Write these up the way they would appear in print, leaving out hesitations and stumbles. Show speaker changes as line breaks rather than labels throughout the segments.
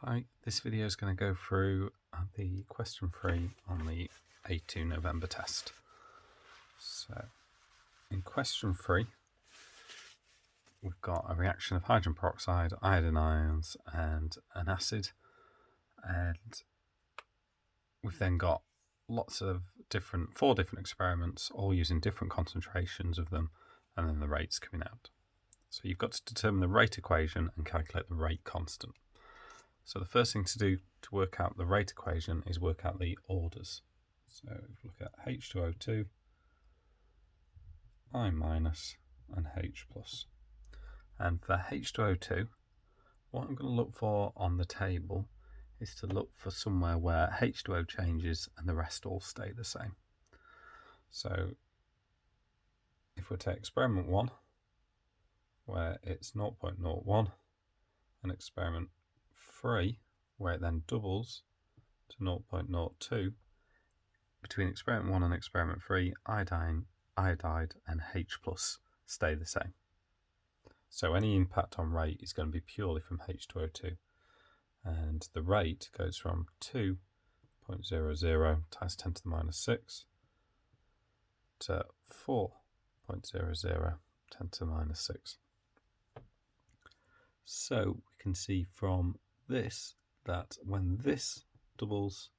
Hi, this video is going to go through the question 3 on the A2 November test. So, in question 3, we've got a reaction of hydrogen peroxide, iodine ions, and an acid, and we've then got lots of four different experiments, all using different concentrations of them, and then the rates coming out. So you've got to determine the rate equation and calculate the rate constant. So the first thing to do to work out the rate equation is work out the orders. So if we look at H2O2, I minus, and H plus. And for H2O2, what I'm going to look for on the table is to look for somewhere where H2O changes and the rest all stay the same. So if we take experiment 1, where it's 0.01, and experiment 3, where it then doubles to 0.02, between experiment 1 and experiment 3, iodide and H plus stay the same. So any impact on rate is going to be purely from H2O2. And the rate goes from 2.00 times 10 to the minus 6 to 4.00 10 to the minus 6. So we can see from this that when this doubles,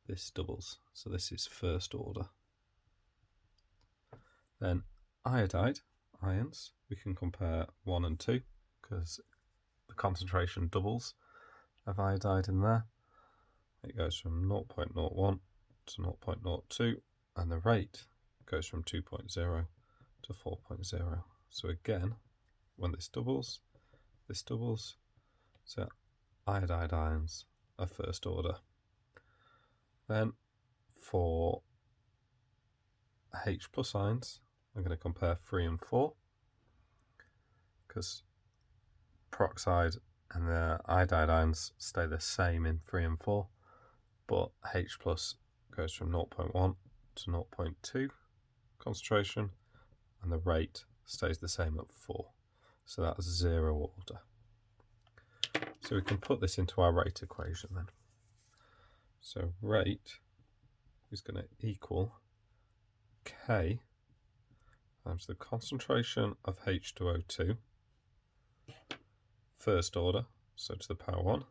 this doubles. So this is first order. Then ions, we can compare 1 and 2 because the concentration doubles of iodide in there. It goes from 0.01 to 0.02, and the rate goes from 2.0 to 4.0. So again, when this doubles, so iodide ions are first order. Then for H plus ions, I'm going to compare 3 and 4 because peroxide and the iodide ions stay the same in 3 and 4, but H plus goes from 0.1 to 0.2 concentration, and the rate stays the same at 4. So that's 0 order. So we can put this into our rate equation then. So rate is going to equal K times the concentration of H2O2, first order, so to the power 1,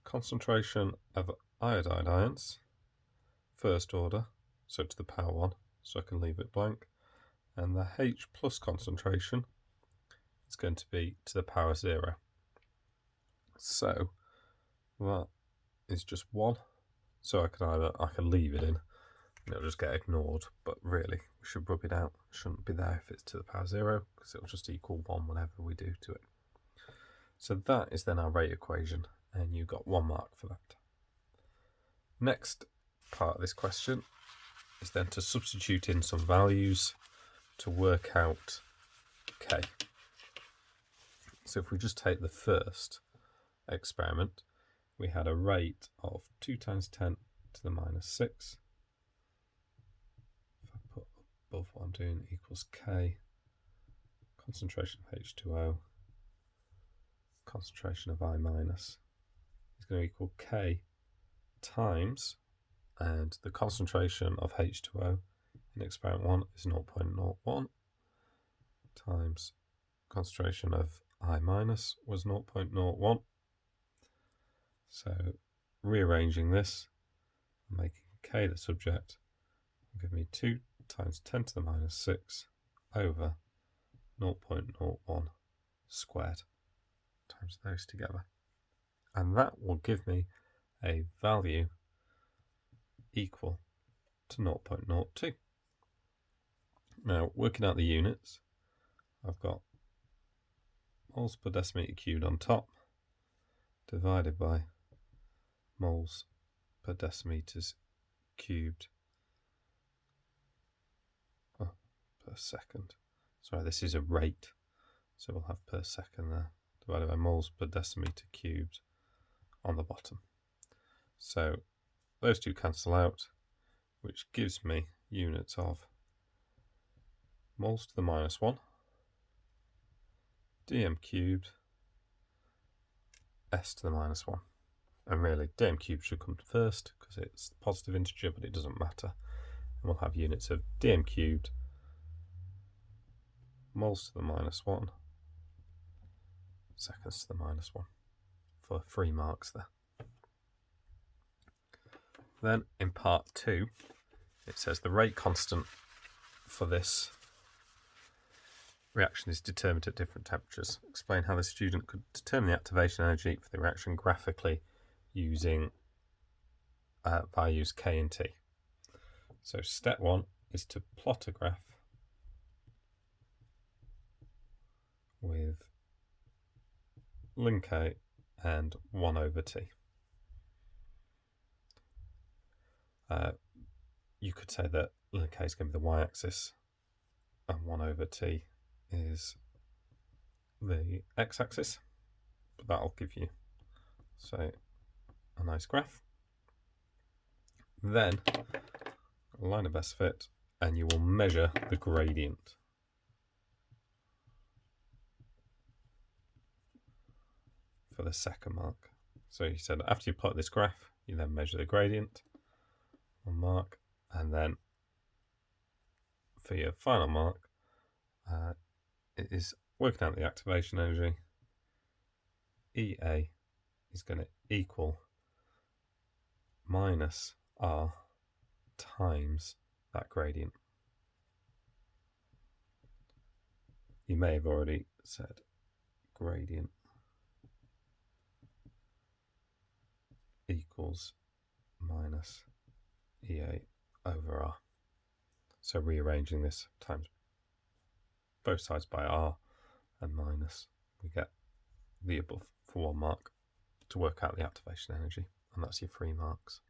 concentration of iodide ions, first order, so to the power 1, so I can leave it blank, and the H plus concentration is going to be to the power 0. So that is just 1, so I can leave it in and it'll just get ignored, but really we should rub it out. It shouldn't be there if it's to the power 0 because it'll just equal 1 whenever we do to it. So that is then our rate equation, and you got 1 mark for that. Next part of this question is then to substitute in some values to work out K. So if we just take the first experiment, we had a rate of 2 times 10 to the minus 6. If I put above what I'm doing, equals K, concentration of H2O, concentration of I minus is going to equal K times, and the concentration of H2O in experiment 1 is 0.01 times concentration of I minus was 0.01. So rearranging this and making K the subject will give me 2 times 10 to the minus 6 over 0.01 squared times those together. And that will give me a value equal to 0.02. Now, working out the units, I've got moles per decimeter cubed on top divided by moles per decimeters cubed per second. Sorry, this is a rate, so we'll have per second there, divided by moles per decimeter cubed on the bottom. So those two cancel out, which gives me units of moles to the minus 1, dm cubed s to the minus 1. And really, dm cubed should come first because it's the positive integer, but it doesn't matter. And we'll have units of dm cubed moles to the minus 1, seconds to the minus 1 for 3 marks there. Then in part 2, it says the rate constant for this reaction is determined at different temperatures. Explain how the student could determine the activation energy for the reaction graphically using values K and T. So step 1 is to plot a graph with ln K and 1 over T. You could say that ln K is going to be the y-axis and 1 over T is the x-axis, but that'll give you, say, a nice graph. Then a line of best fit, and you will measure the gradient. For the second mark. So you said after you plot this graph, you then measure the gradient, 1 mark, and then for your final mark, it is working out the activation energy. EA is going to equal minus R times that gradient. You may have already said gradient equals minus EA over R. So rearranging this times both sides by R and minus, we get the above for 1 mark to work out the activation energy, and that's your 3 marks.